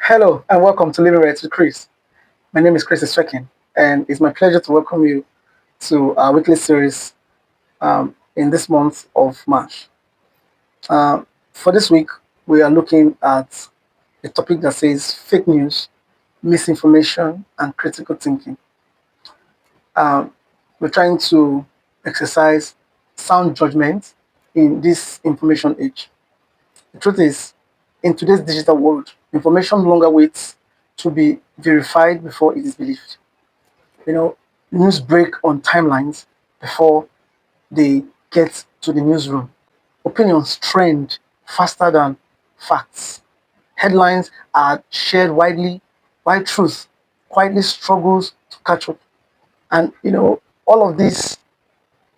Hello and welcome to Living Right with Chris. My name is Chris Iswekin, and it's my pleasure to welcome you to our weekly series in this month of March. For this week, we are looking at a topic that says fake news, misinformation, and critical thinking. Um, we're trying to exercise sound judgment in this information age. The truth is, in today's digital world, information no longer waits to be verified before it is believed. You know, news break on timelines before they get to the newsroom. Opinions trend faster than facts. Headlines are shared widely, while truth quietly struggles to catch up. And all of this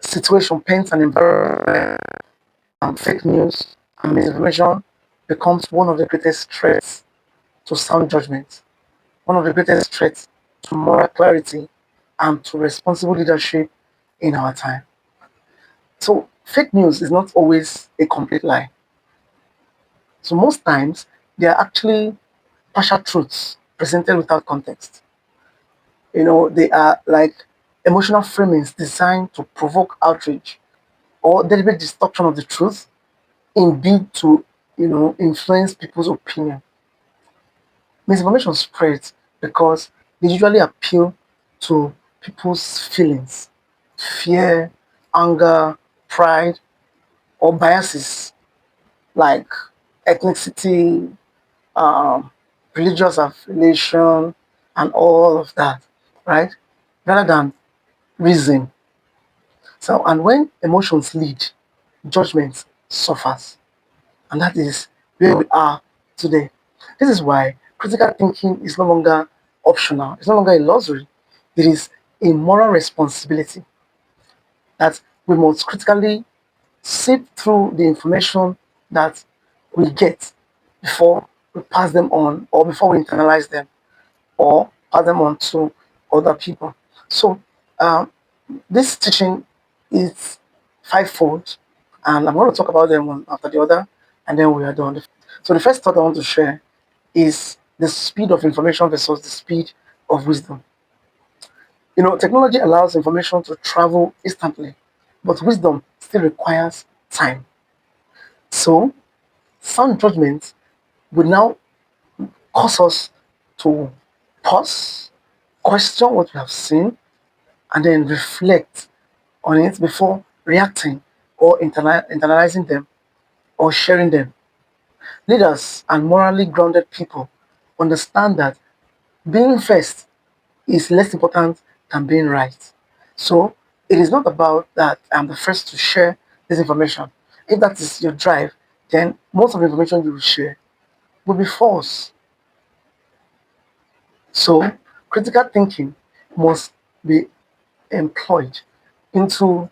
situation paints an environment and fake news and misinformation becomes one of the greatest threats to sound judgment, one of the greatest threats to moral clarity and to responsible leadership in our time. So fake news is not always a complete lie. So most times they are actually partial truths presented without context. They are like emotional framings designed to provoke outrage or deliberate distortion of the truth in bid to, influence people's opinion. Misinformation spreads because they usually appeal to people's feelings, fear, anger, pride, or biases like ethnicity, um, religious affiliation, and all of that, right? Rather than reason. So, and when emotions lead, judgment suffers. And that is where we are today. This is why critical thinking is no longer optional, it's no longer a luxury, it is a moral responsibility that we must critically sift through the information that we get before we pass them on or before we internalize them or pass them on to other people. So, um, this teaching is fivefold, and I'm going to talk about them one after the other, and then we are done. So, the first thought I want to share is the speed of information versus the speed of wisdom. Technology allows information to travel instantly, but wisdom still requires time. So, sound judgment will now cause us to pause, question what we have seen, and then reflect on it before reacting or internalizing them or sharing them. Leaders and morally grounded people understand that being first is less important than being right. So it is not about that I'm the first to share this information. If that is your drive, then most of the information you will share will be false. So critical thinking must be employed into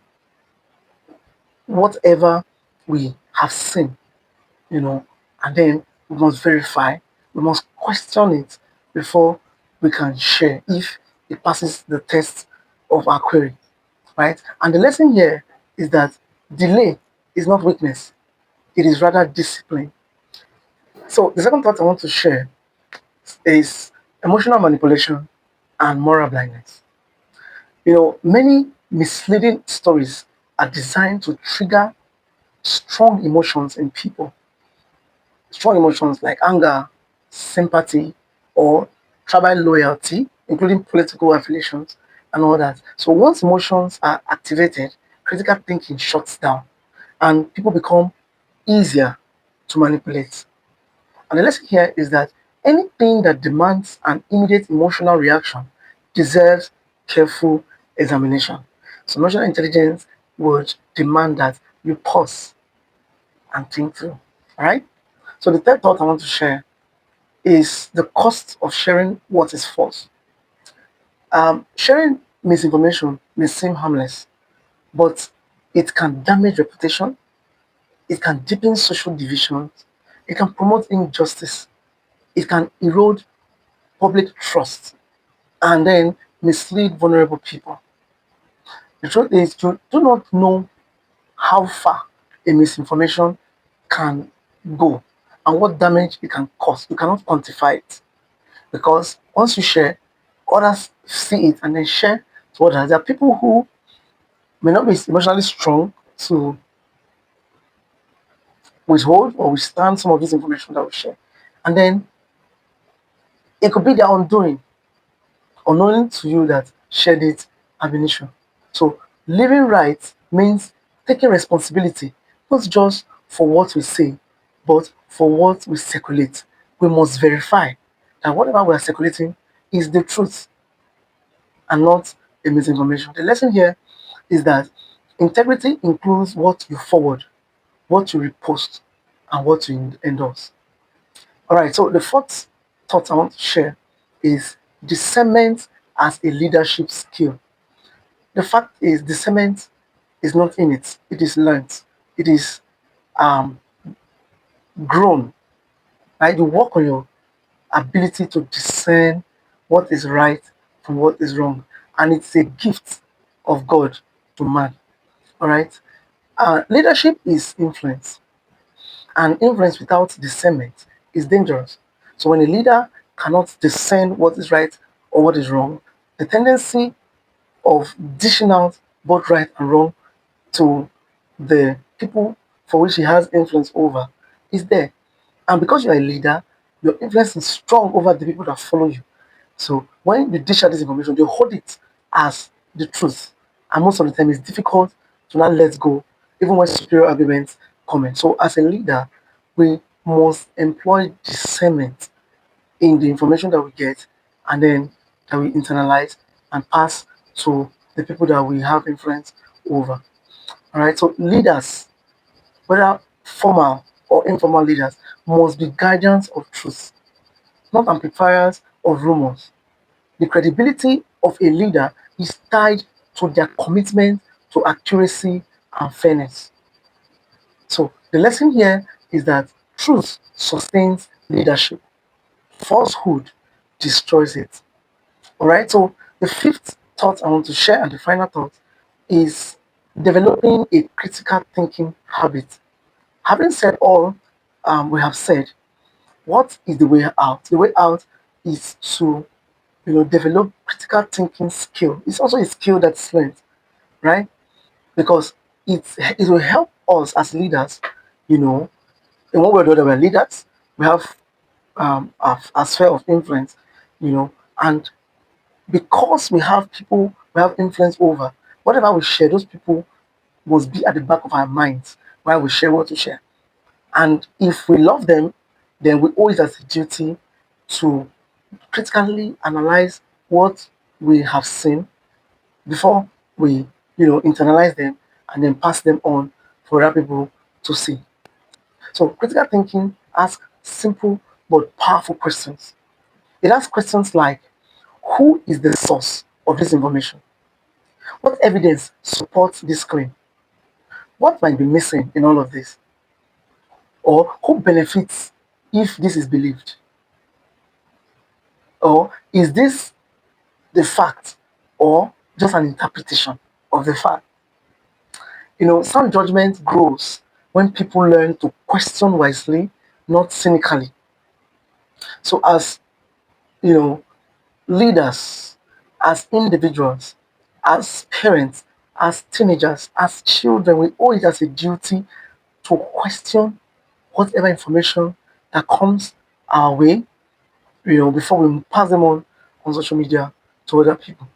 whatever we have seen, you know, and then we must verify, we must question it before we can share if it passes the test of our query, right? And the lesson here is that delay is not weakness, it is rather discipline. So the second thought I want to share is emotional manipulation and moral blindness. Many misleading stories are designed to trigger strong emotions in people, strong emotions like anger, sympathy, or tribal loyalty, including political affiliations and all that. So once emotions are activated, critical thinking shuts down and people become easier to manipulate. And the lesson here is that anything that demands an immediate emotional reaction deserves careful examination. So emotional intelligence would demand that you pause and think through. All right? So the third thought I want to share is the cost of sharing what is false. Sharing misinformation may seem harmless, but it can damage reputation, it can deepen social divisions, it can promote injustice, it can erode public trust, and then mislead vulnerable people. The truth is, you do not know how far a misinformation can go and what damage it can cause. You cannot quantify it because once you share, others see it and then share to others. There are people who may not be emotionally strong to withhold or withstand some of this information that we share. And then it could be their undoing, unknowing to you that shared it have been issue. So living right means taking responsibility, not just for what we say, but for what we circulate. We must verify that whatever we are circulating is the truth and not a misinformation. The lesson here is that integrity includes what you forward, what you repost, and what you endorse. All right, so the fourth thought I want to share is discernment as a leadership skill. The fact is, discernment is not in it, it is learned, it is um, grown. Right? You work on your ability to discern what is right from what is wrong, and it's a gift of God to man. All right, leadership is influence, and influence without discernment is dangerous. So when a leader cannot discern what is right or what is wrong, the tendency of dishing out both right and wrong to the people for which he has influence over is there. And because you're a leader, your influence is strong over the people that follow you. So when you dish out this information, they hold it as the truth. And most of the time, it's difficult to not let go, even when superior arguments come in. So as a leader, we must employ discernment in the information that we get and then that we internalize and pass to the people that we have influence over. All right, so leaders, whether formal or informal leaders, must be guardians of truth, not amplifiers of rumors. The credibility of a leader is tied to their commitment to accuracy and fairness. So the lesson here is that truth sustains leadership, falsehood destroys it. All right. So the fifth thought I want to share and the final thought is developing a critical thinking habit. Having said all we have said, what is the way out? The way out is to develop critical thinking skill. It's also a skill that's learned, right? Because it will help us as leaders, you know, in one way or the other, we're leaders. We have a sphere of influence, and because we have influence over, whatever we share, those people must be at the back of our minds while we share what we share. And if we love them, then we owe it as a duty to critically analyze what we have seen before we, internalize them and then pass them on for other people to see. So critical thinking asks simple but powerful questions. It asks questions like, who is the source of this information? What evidence supports this claim? What might be missing in all of this? Or who benefits if this is believed? Or is this the fact or just an interpretation of the fact? Sound judgment grows when people learn to question wisely, not cynically. So, as you know, leaders, as individuals, as parents, as teenagers, as children, we owe it as a duty to question whatever information that comes our way, before we pass them on social media to other people.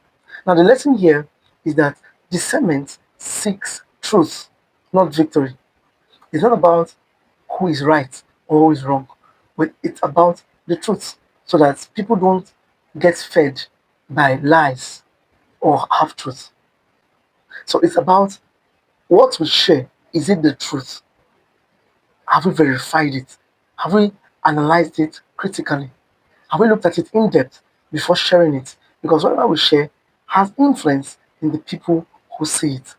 Now, the lesson here is that discernment seeks truth, not victory. It's not about who is right or who is wrong, but it's about the truth so that people don't get fed by lies or half truth. So it's about what we share. Is it the truth? Have we verified it? Have we analyzed it critically? Have we looked at it in depth before sharing it? Because whatever we share has influence in the people who see it.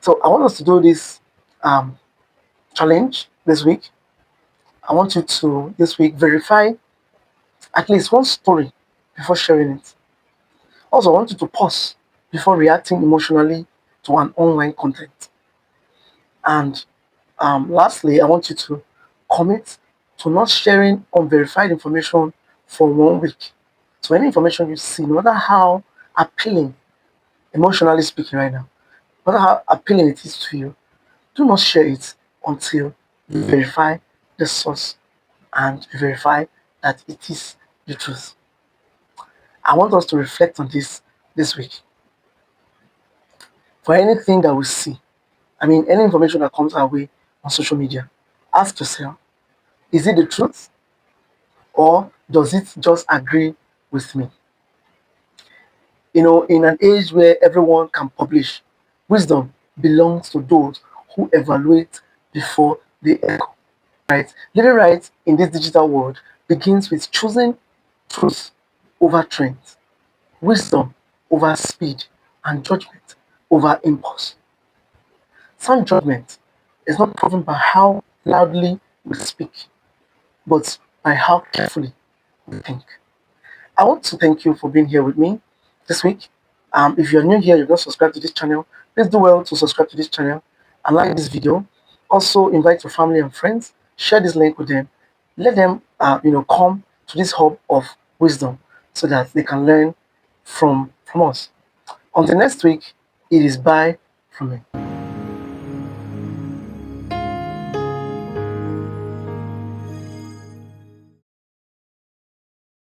So I want us to do this um, challenge this week. I want you to this week verify at least one story before sharing it. Also, I want you to pause. before reacting emotionally to an online content. And lastly, I want you to commit to not sharing unverified information for 1 week. So any information you see, no matter how appealing, emotionally speaking right now, no matter how appealing it is to you, do not share it until you verify the source and you verify that it is the truth. I want us to reflect on this week. For anything that we see, any information that comes our way on social media, ask yourself, is it the truth or does it just agree with me? In an age where everyone can publish, wisdom belongs to those who evaluate before they echo. Right? Living right in this digital world begins with choosing truth over trends, wisdom over speed, and judgment over impulse. Sound judgment is not proven by how loudly we speak, but by how carefully we think. I want to thank you for being here with me this week. If you're new here, you've not subscribed to this channel, please do well to subscribe to this channel and like this video. Also, invite your family and friends, share this link with them, let them, come to this hub of wisdom so that they can learn from us. Until next week, it is bye from me.